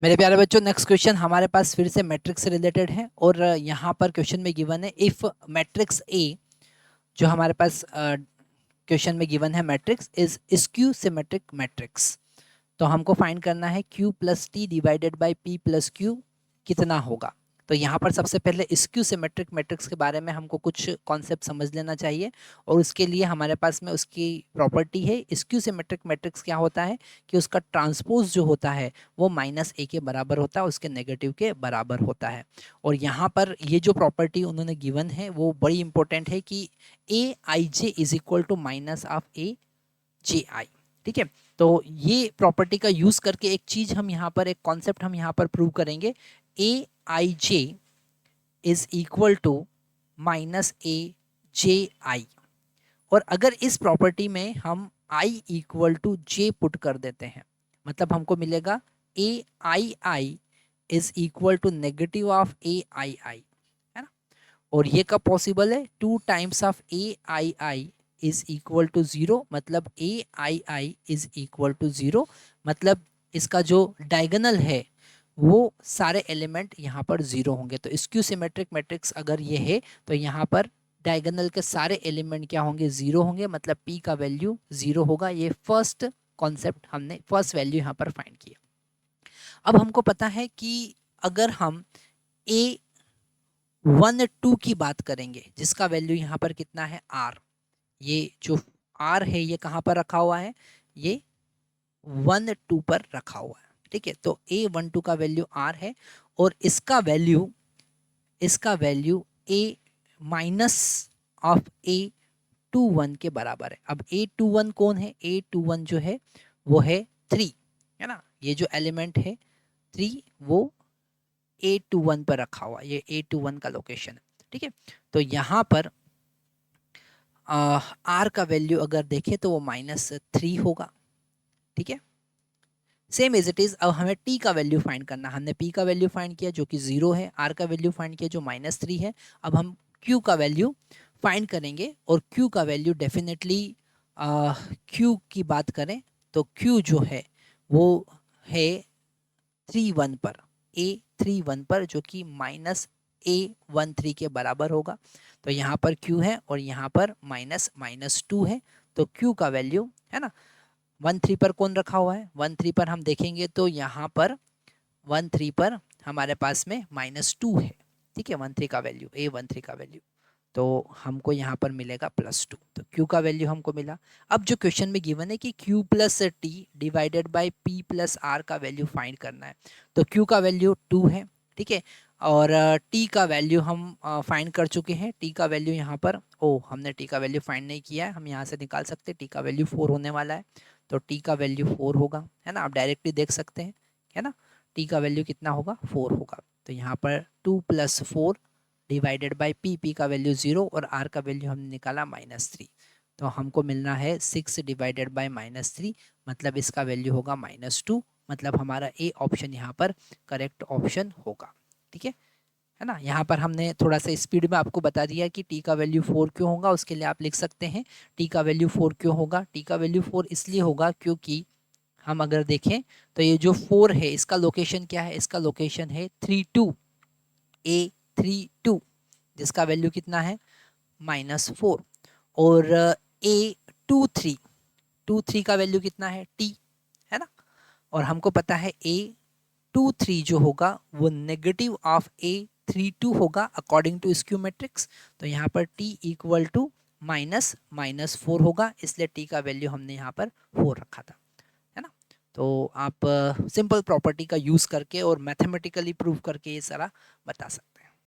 मेरे प्यारे बच्चों, नेक्स्ट क्वेश्चन हमारे पास फिर से मैट्रिक्स से रिलेटेड है और यहाँ पर क्वेश्चन में गिवन है इफ मैट्रिक्स ए जो हमारे पास क्वेश्चन में गिवन है matrix is skew symmetric matrix. तो हमको फाइंड करना है Q plus T divided by P plus Q कितना होगा। तो यहाँ पर सबसे पहले स्क्यू सिमेट्रिक मैट्रिक्स के बारे में हमको कुछ कॉन्सेप्ट समझ लेना चाहिए और उसके लिए हमारे पास में उसकी प्रॉपर्टी है। स्क्यू सिमेट्रिक मैट्रिक्स क्या होता है कि उसका ट्रांसपोज जो होता है वो -a के बराबर होता है, उसके नेगेटिव के बराबर होता है। और यहाँ पर ये जो प्रॉपर्टी उन्होंने गिवन है वो बड़ी इंपॉर्टेंट है कि A I J is equal to minus of A J I. ठीक है, तो ये प्रॉपर्टी का यूज करके एक चीज हम यहाँ पर, एक कॉन्सेप्ट हम यहाँ पर प्रूव करेंगे। A I J is equal to minus A J I. और अगर इस प्रॉपर्टी में हम I equal to J put कर देते हैं, मतलब हमको मिलेगा A I I is equal to negative of A I I, है ना। और ये कब पॉसिबल है? 2 times of A I I is equal to 0, मतलब A I I is equal to 0, मतलब इसका जो डायगोनल है वो सारे एलिमेंट यहाँ पर 0 होंगे। तो स्क्यू सिमेट्रिक मैट्रिक्स अगर ये है तो यहाँ पर डायगोनल के सारे एलिमेंट क्या होंगे? 0 होंगे, मतलब p का वैल्यू 0 होगा। ये फर्स्ट कॉन्सेप्ट हमने, फर्स्ट वैल्यू यहाँ पर फाइंड किया। अब हमको पता है कि अगर हम A12 की बात करेंगे जिसका वैल्यू यहाँ पर कितना है? r। ये जो r है ये कहाँ पर रखा हुआ है? ये 12 पर रखा हुआ है। ठीक है, तो A12 का वैल्यू r है और इसका value a minus of A21 के बराबर है। अब A21 कौन है? A21 जो है वो है 3, है ना। ये जो एलिमेंट है 3 वो A21 पर रखा हुआ, ये A21 का लोकेशन है। ठीक है, तो यहाँ पर r का वैल्यू अगर देखें तो वो -3 होगा। ठीक है, सेम एज इट इज। अब हमें t का वैल्यू फाइंड करना, हमने p का वैल्यू फाइंड किया जो कि 0 है, r का वैल्यू फाइंड किया जो -3 है। अब हम q का वैल्यू फाइंड करेंगे और q का वैल्यू डेफिनेटली q की बात करें तो q जो है वो है 31 पर, A31 पर, जो कि -A13 के बराबर होगा। तो यहाँ पर q है और यहाँ पर -2 है, तो q का वैल्यू, है ना, 13 पर कौन रखा हुआ है? 13 पर हम देखेंगे तो यहाँ पर 13 पर हमारे पास में -2 है। ठीक है, 13 का वैल्यू, A13 का वैल्यू, तो हमको यहाँ पर मिलेगा +2, तो Q का वैल्यू हमको मिला। अब जो क्वेश्चन में गिवन है कि Q plus T divided by P plus R का वैल्यू फाइंड करना है, तो Q का वैल्यू 2 है। ठीक है, और T का वैल्यू हम फाइंड कर चुके हैं। T का वैल्यू यहाँ पर, हमने T का वैल्यू फाइंड नहीं किया है, हम यहाँ से निकाल सकते हैं। T का वैल्यू 4 होने वाला है, तो T का वैल्यू 4 होगा, है ना। आप डायरेक्टली देख सकते हैं, है ना, T का वैल्यू कितना होगा? 4 होगा। तो यहाँ पर 2 + 4 डिवाइडेड बाई P का वैल्यू 0 और R का वैल्यू हमने निकाला -3, तो हमको मिलना है 6 डिवाइडेड बाई -3, मतलब इसका वैल्यू होगा -2, मतलब हमारा ए ऑप्शन यहाँ पर करेक्ट ऑप्शन होगा। ठीक है ना। यहाँ पर हमने थोड़ा सा स्पीड में आपको बता दिया कि टी का वैल्यू 4 क्यों होगा। उसके लिए आप लिख सकते हैं टी का वैल्यू 4 क्यों होगा। टी का वैल्यू 4 इसलिए होगा क्योंकि हम अगर देखें तो ये जो 4 है इसका लोकेशन क्या है? इसका लोकेशन है 32, A32, जिसका वैल्यू कितना है? -4। और A23 का वैल्यू कितना है? T, है ना। और हमको पता है A23 जो होगा वो नेगेटिव ऑफ A32 होगा अकॉर्डिंग टू स्क्यू मैट्रिक्स। तो यहाँ पर T इक्वल टू -4 होगा, इसलिए T का वैल्यू हमने यहाँ पर 4 रखा था, है ना। तो आप सिंपल प्रॉपर्टी का यूज़ करके और मैथमेटिकली प्रूव करके ये सारा बता सकते हैं।